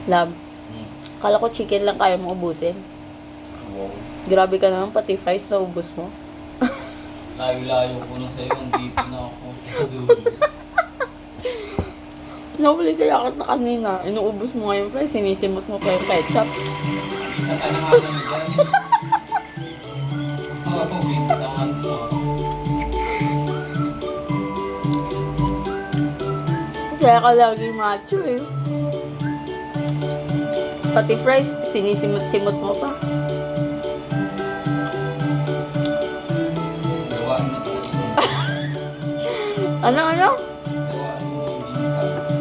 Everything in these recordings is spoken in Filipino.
Love, Hmm. kala ko chicken lang kaya mo ubusin. Wow. Grabe ka naman, pati fries na ubus mo. Layo-layo ko na sa'yo. Dito na ako sa dulo. Nahuli kaya kita kanina. Inuubos mo nga yung fries, sinisimot mo pa yung ketchup. Isa ka na nga lang dyan. Oo, bintangan mo. Kaya ka laging macho eh. Pati fries, sinisimot-simot mo pa. Gawaan mo ito. Ano? Gawaan mo yung bintan.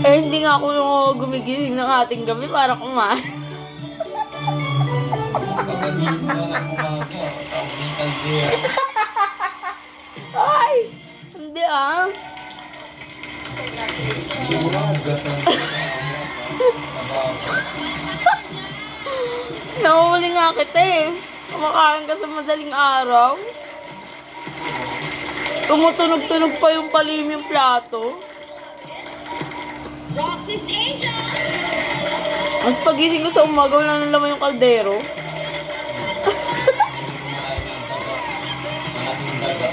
Eh, hindi nga ako gumigising ng ating gabi para kumain. Pagkagising mo na ng umaga. Tapos yung kaldera. Ay! Hindi ah. Hindi mo na ugasan ko. Tabasa. Nahuli nga kita eh. Kumakain ka sa madaling araw. Tumutunog-tunog pa yung palim yung plato. Roxy's Angel! Mas pagising ko sa umaga, wala nang laman yung kaldero. Malaking daga.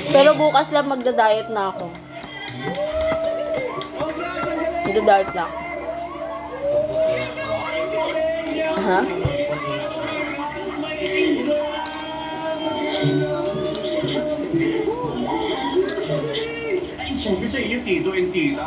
Pero bukas lang magda-diet na ako. Magda-diet na ako. Aha. Sabi sa inyo, Tito and Tita.